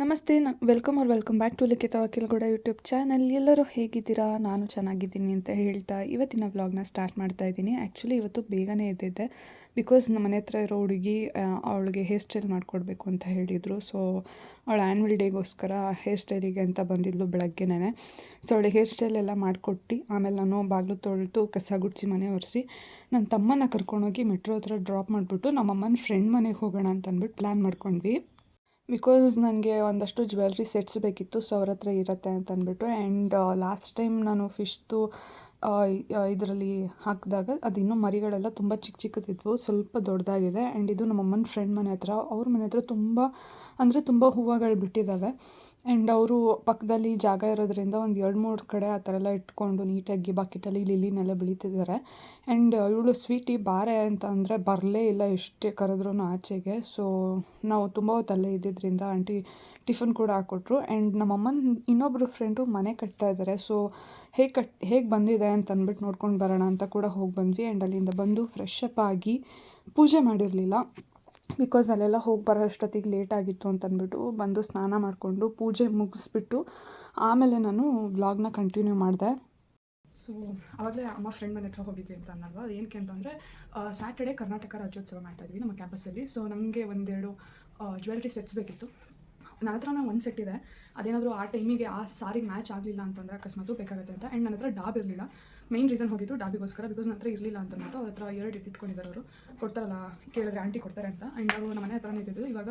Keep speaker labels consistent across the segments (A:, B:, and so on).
A: ನಮಸ್ತೆ welcome back to ಲಿಖಿತ ವಕೀಲಗೌಡ YouTube channel. ಎಲ್ಲರೂ ಹೇಗಿದ್ದೀರಾ? ನಾನು ಚೆನ್ನಾಗಿದ್ದೀನಿ ಅಂತ ಹೇಳ್ತಾ ಇವತ್ತಿನ ವ್ಲಾಗ್ನ ಸ್ಟಾರ್ಟ್ ಮಾಡ್ತಾ ಇದ್ದೀನಿ. ಆ್ಯಕ್ಚುಲಿ ಇವತ್ತು ಬೇಗನೆ ಎದ್ದಿದ್ದೆ ಬಿಕಾಸ್ ನಮ್ಮ ಮನೆ ಹತ್ರ ಇರೋ ಹುಡುಗಿ ಅವಳಿಗೆ ಹೇರ್ ಸ್ಟೈಲ್ ಮಾಡಿಕೊಡ್ಬೇಕು ಅಂತ ಹೇಳಿದರು. ಸೊ ಅವಳ ಆ್ಯನ್ವಲ್ ಡೇಗೋಸ್ಕರ ಹೇರ್ ಸ್ಟೈಲಿಗೆ ಅಂತ ಬಂದಿದ್ಲು ಬೆಳಗ್ಗೆನೇ. ಸೊ ಅವಳಿಗೆ ಹೇರ್ ಸ್ಟೈಲ್ ಎಲ್ಲ ಮಾಡಿಕೊಟ್ಟು ಆಮೇಲೆ ನಾನು ಬಾಗಿಲು ತೊಳೆದು ಕಸ ಗುಡಿಸಿ ಮನೆ ಒರೆಸಿ ನನ್ನ ತಮ್ಮನ ಕರ್ಕೊಂಡೋಗಿ ಮೆಟ್ರೋ ಹತ್ರ ಡ್ರಾಪ್ ಮಾಡಿಬಿಟ್ಟು ನಮ್ಮಮ್ಮನ ಫ್ರೆಂಡ್ ಮನೆಗೆ ಹೋಗೋಣ ಅಂತ ಅಂದ್ಬಿಟ್ಟು ಪ್ಲ್ಯಾನ್ ಮಾಡ್ಕೊಂಡ್ವಿ. ಬಿಕಾಸ್ ನನಗೆ ಒಂದಷ್ಟು ಜ್ಯುವೆಲ್ರಿ ಸೆಟ್ಸ್ ಬೇಕಿತ್ತು. ಸೊ ಅವ್ರ ಹತ್ರ ಇರುತ್ತೆ ಅಂತ ಅಂದ್ಬಿಟ್ಟು. ಆ್ಯಂಡ್ ಲಾಸ್ಟ್ ಟೈಮ್ ನಾನು ಫಿಶ್ದು ಇದರಲ್ಲಿ ಹಾಕಿದಾಗ ಅದು ಇನ್ನೂ ಮರಿಗಳೆಲ್ಲ ತುಂಬ ಚಿಕ್ಕ ಚಿಕ್ಕದಿದ್ವು, ಸ್ವಲ್ಪ ದೊಡ್ಡದಾಗಿದೆ. ಆ್ಯಂಡ್ ಇದು ನಮ್ಮಮ್ಮನ ಫ್ರೆಂಡ್ ಮನೆ ಹತ್ರ, ಅವ್ರ ಮನೆ ಹತ್ರ ತುಂಬ ಹೂವುಗಳು ಬಿಟ್ಟಿದ್ದಾವೆ. ಆ್ಯಂಡ್ ಅವರು ಪಕ್ಕದಲ್ಲಿ ಜಾಗ ಇರೋದ್ರಿಂದ ಒಂದು 2-3 ಕಡೆ ಆ ಥರ ಎಲ್ಲ ಇಟ್ಕೊಂಡು ನೀಟಾಗಿ ಬಕೆಟಲ್ಲಿ ಲಿಲಿನೆಲ್ಲ ಬೆಳೀತಿದ್ದಾರೆ. ಆ್ಯಂಡ್ ಇವಳು ಸ್ವೀಟಿ ಬಾರೆ ಅಂತ ಅಂದರೆ ಬರಲೇ ಇಲ್ಲ, ಎಷ್ಟೇ ಕರೆದ್ರೂ ಆಚೆಗೆ. ಸೊ ನಾವು ತುಂಬ ಹೊತ್ತು ಅಲ್ಲೇ ಇದ್ದಿದ್ದರಿಂದ ಆಂಟಿ ಟಿಫನ್ ಕೂಡ ಹಾಕ್ಕೊಟ್ರು. ಆ್ಯಂಡ್ ನಮ್ಮಮ್ಮನ ಇನ್ನೊಬ್ಬರು ಫ್ರೆಂಡು ಮನೆ ಕಟ್ತಾ ಇದ್ದಾರೆ. ಸೊ ಹೇಗೆ ಬಂದಿದೆ ಅಂತ ಅಂದ್ಬಿಟ್ಟು ನೋಡ್ಕೊಂಡು ಬರೋಣ ಅಂತ ಕೂಡ ಹೋಗಿ ಬಂದ್ವಿ. ಆ್ಯಂಡ್ ಅಲ್ಲಿಂದ ಬಂದು ಫ್ರೆಶ್ ಅಪ್ ಆಗಿ ಪೂಜೆ ಮಾಡಿರಲಿಲ್ಲ ಬಿಕಾಸ್ ಅಲ್ಲೆಲ್ಲ ಹೋಗಿ ಬರೋ ಅಷ್ಟೊತ್ತಿಗೆ ಲೇಟ್ ಆಗಿತ್ತು ಅಂತ ಅಂದ್ಬಿಟ್ಟು ಬಂದು ಸ್ನಾನ ಮಾಡಿಕೊಂಡು ಪೂಜೆ ಮುಗಿಸ್ಬಿಟ್ಟು ಆಮೇಲೆ ನಾನು ವ್ಲಾಗ್ನ ಕಂಟಿನ್ಯೂ ಮಾಡಿದೆ. ಸೊ ಆವಾಗಲೇ ಅಮ್ಮ ಫ್ರೆಂಡ್ ಮನೆ ಹತ್ರ ಹೋಗಿದ್ವಿ ಅಂತ ಅನ್ನಲ್ವ, ಏನಕ್ಕೆ ಅಂತಂದರೆ ಸ್ಯಾಟರ್ಡೇ ಕರ್ನಾಟಕ ರಾಜ್ಯೋತ್ಸವ ಮಾಡ್ತಾಯಿದ್ವಿ ನಮ್ಮ ಕ್ಯಾಂಪಸ್ಸಲ್ಲಿ. ಸೊ ನಮಗೆ ಒಂದೆರಡು ಜ್ಯುವೆಲ್ರಿ ಸೆಟ್ಸ್ ಬೇಕಿತ್ತು. ನನ್ನ ಹತ್ರ ಒಂದು ಸೆಟ್ ಇದೆ, ಅದೇನಾದರೂ ಆ ಟೈಮಿಗೆ ಆ ಸಾರಿಗೆ ಮ್ಯಾಚ್ ಆಗಲಿಲ್ಲ ಅಂತಂದರೆ ಅಕಸ್ಮಾತು ಬೇಕಾಗುತ್ತೆ ಅಂತ. ಆ್ಯಂಡ್ ನನ್ನ ಹತ್ರ ಡಾಬ್ ಇರಲಿಲ್ಲ. ಮೇನ್ ರೀಸನ್ ಹೋಗಿದ್ದು ಡಾಬಿಗೋಸ್ಕರ, ಬಿಕಾಸ್ ನನ್ನ ಹತ್ರ ಇರಲಿಲ್ಲ ಅಂತಂದ್ಬಿಟ್ಟು ಅವ್ರ ಹತ್ರ 2 ಇಟ್ಕೊಂಡಿದ್ದಾರೆ. ಅವರು ಕೊಡ್ತಾರಲ್ಲ, ಕೇಳಿದ್ರೆ ಆಂಟಿ ಕೊಡ್ತಾರೆ ಅಂತ. ಆ್ಯಂಡ್ ಅವರು ನಮ್ಮ ಮನೆ ಹತ್ರನೇ ಇದ್ದಿದ್ದು, ಇವಾಗ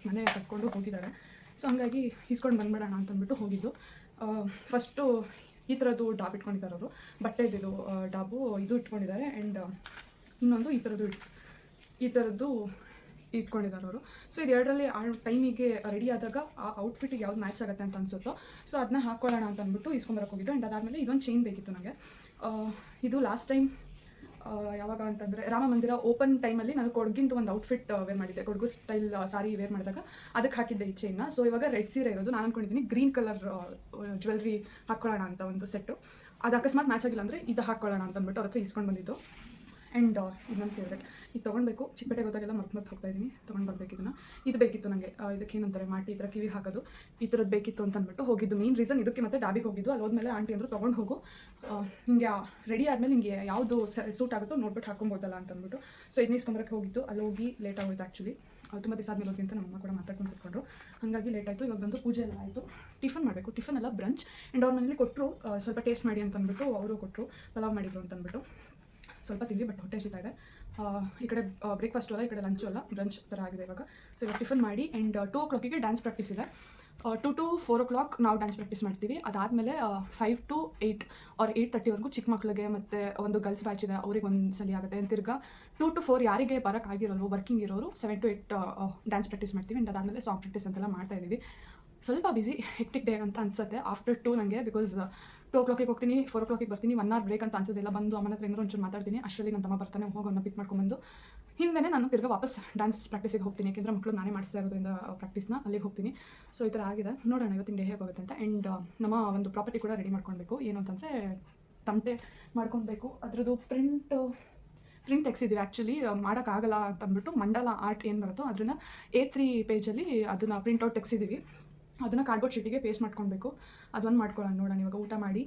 A: ಮನೆ ಕಟ್ಕೊಂಡು ಹೋಗಿದ್ದಾರೆ. ಸೊ ಹಂಗಾಗಿ ಇಸ್ಕೊಂಡು ಬಂದ್ಬಿಡೋಣ ಅಂತಂದ್ಬಿಟ್ಟು ಹೋಗಿದ್ದು. ಫಸ್ಟು ಈ ಥರದ್ದು ಡಾಬ್ ಇಟ್ಕೊಂಡಿದ್ದಾರೆ ಅವರು, ಬಟ್ಟೆ ಇದ್ದಿದ್ದು ಡಾಬು ಇದು ಇಟ್ಕೊಂಡಿದ್ದಾರೆ. ಆ್ಯಂಡ್ ಇನ್ನೊಂದು ಈ ಥರದ್ದು ಇಟ್ಕೊಂಡಿದ್ದಾರೆ ಅವರು. ಸೊ ಇದು ಎರಡರಲ್ಲಿ ಆ ಟೈಮಿಗೆ ರೆಡಿ ಆದಾಗ ಆ ಔಟ್ಫಿಟ್ಟಿಗೆ ಯಾವ್ದು ಮ್ಯಾಚ್ ಆಗುತ್ತೆ ಅಂತ ಅನಿಸುತ್ತೋ ಸೊ ಅದನ್ನ ಹಾಕ್ಕೊಳ್ಳೋಣ ಅಂತ ಅಂದ್ಬಿಟ್ಟು ಇಸ್ಕೊಂಬರಕ್ಕೆ ಹೋಗಿದ್ದು. ಆ್ಯಂಡ್ ಅದಾದಮೇಲೆ ಇದೊಂದು ಚೈನ್ ಬೇಕಿತ್ತು ನನಗೆ. ಇದು ಲಾಸ್ಟ್ ಟೈಮ್ ಯಾವಾಗ ಅಂತಂದರೆ ರಾಮ ಮಂದಿರ ಓಪನ್ ಟೈಮಲ್ಲಿ ನಾನು ಕೊಡಗಿಂದು ಒಂದು ಔಟ್ಫಿಟ್ ವೇರ್ ಮಾಡಿದ್ದೆ, ಕೊಡಗು ಸ್ಟೈಲ್ ಸಾರಿ ವೇರ್ ಮಾಡಿದಾಗ ಅದಕ್ಕೆ ಹಾಕಿದ್ದೆ ಈ ಚೈನ್ನ. ಸೊ ಇವಾಗ ರೆಡ್ ಸೀರೆ ಇರೋದು, ನಾನು ಅಂದ್ಕೊಂಡಿದ್ದೀನಿ ಗ್ರೀನ್ ಕಲರ್ ಜ್ಯುವೆಲ್ರಿ ಹಾಕ್ಕೊಳ್ಳೋಣ ಅಂತ ಒಂದು ಸೆಟ್ಟು. ಅದು ಅಕಸ್ಮಾತ್ ಮ್ಯಾಚ್ ಆಗಿಲ್ಲ ಅಂದರೆ ಇದು ಹಾಕ್ಕೊಳ್ಳೋಣ ಅಂತ ಅಂದ್ಬಿಟ್ಟು ಅವ್ರ ಹತ್ರ ಇಸ್ಕೊಂಡು ಬಂದಿದ್ದು. ಆ್ಯಂಡ್ ಇದು ನನ್ನ ಫೇವ್ರೇಟ್, ಇದು ತೊಗೊಳ್ಬೇಕು. ಚಿಕ್ಕಪೇಟೆಗೆ ಹೋದಾಗೆಲ್ಲ ಮರ್ತು ಹೋಗ್ತಾ ಇದ್ದೀನಿ, ತೊಗೊಂಡು ಬರಬೇಕು ಇದನ್ನು. ಇದು ಬೇಕಿತ್ತು ನನಗೆ, ಇದಕ್ಕೇನಂತಾರೆ ಮಾಟಿ ಈ ಥರ ಕಿವಿ ಹಾಕೋದು, ಈ ಥರದ್ದು ಬೇಕಿತ್ತು ಅಂತ ಅಂದ್ಬಿಟ್ಟು ಹೋಗಿದ್ದು. ಮೇನ್ ರೀಸನ್ ಇದಕ್ಕೆ ಮತ್ತೆ ಡಾಬಿಗೆ ಹೋಗಿದ್ದು. ಅಲ್ಲಿ ಹೋದ್ಮೇಲೆ ಆಂಟಿ ಅಂದರು ತೊಗೊಂಡು ಹೋಗು, ಹಿಂಗೆ ರೆಡಿ ಆದಮೇಲೆ ನಿಮಗೆ ಯಾವುದು ಸೂಟ್ ಆಗುತ್ತೋ ನೋಡ್ಬಿಟ್ಟು ಹಾಕೊಬೋದಲ್ಲ ಅಂತ ಅಂದ್ಬಿಟ್ಟು. ಸೊ ಇದನ್ನ ಇಸ್ಕೊಂಬರಕ್ಕೆ ಹೋಗಿದ್ದು. ಅಲ್ಲಿ ಹೋಗಿ ಲೇಟ್ ಆಗೋಯ್ತು ಆ್ಯಕ್ಚುಲಿ, ತುಂಬ ದಿವಸ ಆದಮೇಲೆ ಹೋಗಿ ಅಂತ ನಮ್ಮಮ್ಮ ಕೂಡ ಮಾತಾಡ್ಕೊಂಡು ಕೂತ್ಕೊಂಡ್ರು. ಹಾಗಾಗಿ ಲೇಟ್ ಆಯಿತು. ಇವಾಗ ಬಂದು ಪೂಜೆ ಎಲ್ಲ ಆಯಿತು, ಟಿಫನ್ ಮಾಡಬೇಕು. ಟಿಫನ್ ಎಲ್ಲ ಬ್ರಂಚ್. ಆ್ಯಂಡ್ ಅವ್ರ ಮನೇಲಿ ಕೊಟ್ಟರು, ಸ್ವಲ್ಪ ಟೇಸ್ಟ್ ಮಾಡಿ ಅಂತ ಅಂದ್ಬಿಟ್ಟು ಅವರು ಕೊಟ್ಟರು, ಪಲಾವ್ ಮಾಡಿದ್ರು ಅಂತ ಅಂದ್ಬಿಟ್ಟು ಸ್ವಲ್ಪ ತಿಂದ್ವಿ. ಬಟ್ ಹೊಟ್ಟೆ ಹಸಿತಾ ಇದೆ. ಈ ಕಡೆ ಬ್ರೇಕ್ಫಾಸ್ಟು ಅಲ್ಲ, ಈ ಕಡೆ ಲಂಚು ಅಲ್ಲ, ಬ್ರಂಚ್ ಥರ ಆಗಿದೆ ಇವಾಗ. ಸೊ ಇವಾಗ ಟಿಫನ್ ಮಾಡಿ ಆ್ಯಂಡ್ 2 o'clock ಡ್ಯಾನ್ಸ್ ಪ್ರಾಕ್ಟೀಸ್ ಇದೆ. 2 to 4 o'clock ನಾವು ಡ್ಯಾನ್ಸ್ ಪ್ರಾಕ್ಟೀಸ್ ಮಾಡ್ತೀವಿ. ಅದಾದಮೇಲೆ 5 to 8 or 8:30ವರೆಗೂ ಚಿಕ್ಕ ಮಕ್ಕಳಿಗೆ ಮತ್ತು ಒಂದು ಗರ್ಲ್ಸ್ ಬ್ಯಾಚ್ ಇದೆ, ಅವ್ರಿಗೆ ಒಂದು ಸಲ ಆಗುತ್ತೆ. ತಿರ್ಗಾ 2 to 4 ಯಾರಿಗೆ ಬರೋಕ್ಕಾಗಿರೋಲ್ವೋ ವರ್ಕಿಂಗ್ ಇರೋರು 7 to 8 ಡ್ಯಾನ್ಸ್ ಪ್ರಾಕ್ಟೀಸ್ ಮಾಡ್ತೀವಿ. ಆ್ಯಂಡ್ ಅದಾದಮೇಲೆ ಸಾಂಗ್ ಪ್ರಾಕ್ಟೀಸ್ ಅಂತೆಲ್ಲ ಮಾಡ್ತಾಯಿದ್ದೀವಿ. ಸ್ವಲ್ಪ ಬ್ಯುಸಿ ಹೆಕ್ಟಿಕ್ ಡೇ ಅಂತ ಅನ್ಸುತ್ತೆ ಆಫ್ಟರ್ 2 ನನಗೆ, ಬಿಕಾಸ್ 2 o'clock ಹೋಗ್ತೀನಿ, 4 o'clock ಬರ್ತೀನಿ. 1 hour ಬ್ರೇಕ್ ಅಂತ ಅನ್ಸೋದಿಲ್ಲ. ಬಂದು ಅಮ್ಮನ ಹತ್ರ ಏನಾದ್ರು ಒಂಚೂರು ಮಾತಾಡ್ತೀನಿ, ಅಷ್ಟರಲ್ಲಿ ನನ್ನ ತಮ್ಮ ಬರ್ತಾನೆ, ಹೋಗೋಣ ಪಿಕ್ ಮಾಡ್ಕೊಂಬಂದು ಹಿಂದೆ ನಾನು ತಿರ್ಗಾ ವಾಪಸ್ ಡ್ಯಾನ್ಸ್ ಪ್ರಾಕ್ಟೀಸಿಗೆ ಹೋಗ್ತೀನಿ. ಯಾಕೆಂದರೆ ಮಕ್ಕಳು ನಾನೇ ಮಾಡಿಸ್ತಾ ಇರೋದ್ರಿಂದ ಪ್ರಾಕ್ಟೀಸ್ನ ಅಲ್ಲಿಗೆ ಹೋಗ್ತೀನಿ. ಸೊ ಈ ಥರ ಆಗಿದೆ. ನೋಡೋಣ ಇವತ್ತಿನ ಡೇ ಹೇಗೆ ಹೋಗುತ್ತೆ ಅಂತ. ಆ್ಯಂಡ್ ನಮ್ಮ ಒಂದು ಪ್ರಾಪರ್ಟಿ ಕೂಡ ರೆಡಿ ಮಾಡ್ಕೊಳ್ಬೇಕು. ಏನು ಅಂತಂದರೆ ತಮಟೆ ಮಾಡ್ಕೊಳ್ಬೇಕು. ಅದರದ್ದು ಪ್ರಿಂಟ್ ತೆಗ್ಸಿದ್ದೀವಿ. ಆ್ಯಕ್ಚುಲಿ ಮಾಡೋಕ್ಕಾಗಲ್ಲ ಅಂತ ಅಂದ್ಬಿಟ್ಟು ಮಂಡಲ ಆರ್ಟ್ ಏನು ಬರುತ್ತೋ ಅದನ್ನು A3 ಪೇಜಲ್ಲಿ ಅದನ್ನು ಪ್ರಿಂಟೌಟ್ ತೆಗ್ಸಿದ್ದೀವಿ. ಅದನ್ನು ಕಾರ್ಡ್ಬೋರ್ಡ್ ಶೀಟಿಗೆ ಪೇಸ್ಟ್ ಮಾಡ್ಕೊಳ್ಬೇಕು. ಅದೊಂದು ಮಾಡ್ಕೊಳ್ಳೋಣ. ನೋಡೋಣ ಇವಾಗ ಊಟ ಮಾಡಿ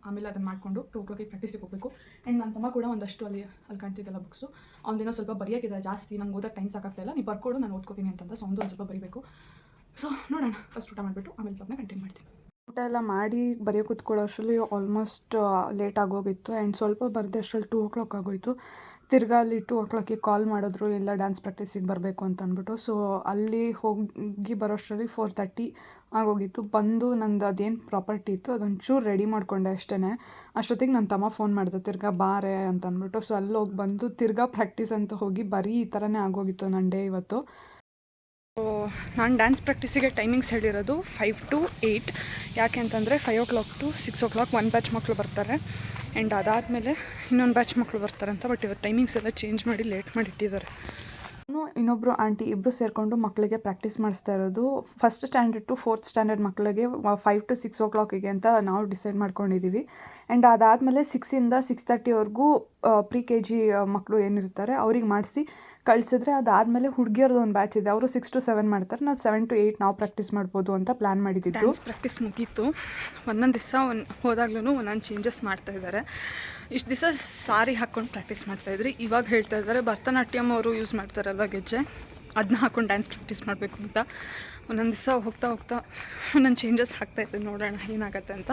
A: ಆಮೇಲೆ ಅದನ್ನು ಮಾಡಿಕೊಂಡು 2 o'clock ಪ್ರಾಕ್ಟೀಸಿಗೆ ಹೋಗಬೇಕು. ಆ್ಯಂಡ್ ನನ್ನ ತಮ್ಮ ಕೂಡ ಒಂದಷ್ಟು ಅಲ್ಲಿ ಕಾಣ್ತಿದ್ದಲ್ಲ ಬುಕ್ಸು, ಅವ್ನದೇನೋ ಸ್ವಲ್ಪ ಬರೆಯೋಕ್ಕಿದೆ ಜಾಸ್ತಿ, ನಂಗೆ ಓದೋಕ್ಕೆ ಟೈಮ್ ಸಾಕಾಗ್ತಾಯಿಲ್ಲ, ನೀವು ಬರ್ಕೊಡು ನಾನು ಓದ್ಕೋತೀನಿ ಅಂತಂದ. ಸೊ ಒಂದು ಸ್ವಲ್ಪ ಬರೀಬೇಕು. ಸೊ ನೋಡೋಣ, ಫಸ್ಟ್ ಊಟ ಮಾಡಿಬಿಟ್ಟು ಆಮೇಲೆ ಬ್ಲಾಗ್ನ ಕಂಟಿನ್ಯೂ ಮಾಡ್ತೀನಿ. ಊಟ ಎಲ್ಲ ಮಾಡಿ ಬರೆಯೋ ಕೂತ್ಕೊಳ್ಳೋ ಅಷ್ಟರಲ್ಲಿ ಆಲ್ಮೋಸ್ಟ್ ಲೇಟ್ ಆಗೋಗಿತ್ತು. ಆ್ಯಂಡ್ ಸ್ವಲ್ಪ ಬರೆದೆ ಅಷ್ಟರಲ್ಲಿ 2 o'clock ಆಗೋಯಿತು. ತಿರ್ಗಾ ಅಲ್ಲಿ 2 o'clock ಕಾಲ್ ಮಾಡಿದ್ರು, ಎಲ್ಲ ಡ್ಯಾನ್ಸ್ ಪ್ರಾಕ್ಟೀಸಿಗೆ ಬರಬೇಕು ಅಂತ ಅಂದ್ಬಿಟ್ಟು. ಸೊ ಅಲ್ಲಿ ಹೋಗಿ ಬರೋಷ್ಟರಲ್ಲಿ 4:30 ಆಗೋಗಿತ್ತು. ಬಂದು ನಂದು ಅದೇನು ಪ್ರಾಪರ್ಟಿ ಇತ್ತು ಅದೊಂಚೂರು ರೆಡಿ ಮಾಡಿಕೊಂಡೆ ಅಷ್ಟೇ. ಅಷ್ಟೊತ್ತಿಗೆ ನನ್ನ ತಮ್ಮ ಫೋನ್ ಮಾಡಿದೆ, ತಿರ್ಗಾ ಬಾರೆ ಅಂತ ಅಂದ್ಬಿಟ್ಟು. ಸೊ ಅಲ್ಲಿ ಹೋಗಿ ಬಂದು ತಿರ್ಗಾ ಪ್ರಾಕ್ಟೀಸ್ ಅಂತ ಹೋಗಿ ಬರೀ ಈ ಥರನೇ ಆಗೋಗಿತ್ತು ನನ್ನ ಡೇ ಇವತ್ತು. ಸೊ ನಾನು ಡ್ಯಾನ್ಸ್ ಪ್ರಾಕ್ಟೀಸಿಗೆ ಟೈಮಿಂಗ್ಸ್ ಹೇಳಿರೋದು 5 to 8. ಯಾಕೆ ಅಂತಂದರೆ 5 o'clock to 6 o'clock ಒಂದು ಬ್ಯಾಚ್ ಮಕ್ಕಳು ಬರ್ತಾರೆ. ಆ್ಯಂಡ್ ಅದಾದಮೇಲೆ ಇನ್ನೊಂದು ಬ್ಯಾಚ್ ಮಕ್ಕಳು ಬರ್ತಾರೆ ಅಂತ. ಬಟ್ ಇವತ್ತು ಟೈಮಿಂಗ್ಸ್ ಎಲ್ಲ ಚೇಂಜ್ ಮಾಡಿ ಲೇಟ್ ಮಾಡಿ ಇಟ್ಟಿದ್ದಾರೆ. ನಾನು ಇನ್ನೊಬ್ಬರು ಆಂಟಿ ಇಬ್ಬರು ಸೇರಿಕೊಂಡು ಮಕ್ಕಳಿಗೆ ಪ್ರಾಕ್ಟೀಸ್ ಮಾಡಿಸ್ತಾ ಇರೋದು. 1st standard to 4th standard ಮಕ್ಕಳಿಗೆ 5 to 6 o'clock ಅಂತ ನಾವು ಡಿಸೈಡ್ ಮಾಡ್ಕೊಂಡಿದ್ದೀವಿ. ಆ್ಯಂಡ್ ಅದಾದಮೇಲೆ 6 ಇಂದ 6:30ವರೆಗೂ ಪ್ರಿ KG ಮಕ್ಕಳು ಏನಿರ್ತಾರೆ ಅವ್ರಿಗೆ ಮಾಡಿಸಿ ಕಳಿಸಿದ್ರೆ ಅದಾದಮೇಲೆ ಹುಡುಗಿಯರದ್ದು ಒಂದು ಬ್ಯಾಚ್ ಇದೆ, ಅವರು 6 to 7 ಮಾಡ್ತಾರೆ, ನಾವು 7 to 8 ನಾವು ಪ್ರಾಕ್ಟೀಸ್ ಮಾಡ್ಬೋದು ಅಂತ ಪ್ಲ್ಯಾನ್ ಮಾಡಿದ್ದು. ಡ್ಯಾನ್ಸ್ ಪ್ರಾಕ್ಟೀಸ್ ಮುಗೀತು. ಒಂದೊಂದು ದಿವಸ ಹೋದಾಗ್ಲೂ ಒಂದೊಂದು ಚೇಂಜಸ್ ಮಾಡ್ತಾಯಿದ್ದಾರೆ. ಇಷ್ಟು ದಿವಸ ಸಾರಿ ಹಾಕ್ಕೊಂಡು ಪ್ರಾಕ್ಟೀಸ್ ಮಾಡ್ತಾಯಿದ್ರಿ, ಇವಾಗ ಹೇಳ್ತಾ ಇದ್ದಾರೆ ಭರತನಾಟ್ಯಮ್ ಅವರು ಯೂಸ್ ಮಾಡ್ತಾರಲ್ವ ಗೆಜ್ಜೆ, ಅದನ್ನ ಹಾಕ್ಕೊಂಡು ಡ್ಯಾನ್ಸ್ ಪ್ರಾಕ್ಟೀಸ್ ಮಾಡಬೇಕು ಅಂತ. ಒಂದೊಂದು ದಿವಸ ಹೋಗ್ತಾ ಹೋಗ್ತಾ ಒಂದೊಂದು ಚೇಂಜಸ್ ಆಗ್ತಾಯಿದೆ, ನೋಡೋಣ ಏನಾಗುತ್ತೆ ಅಂತ.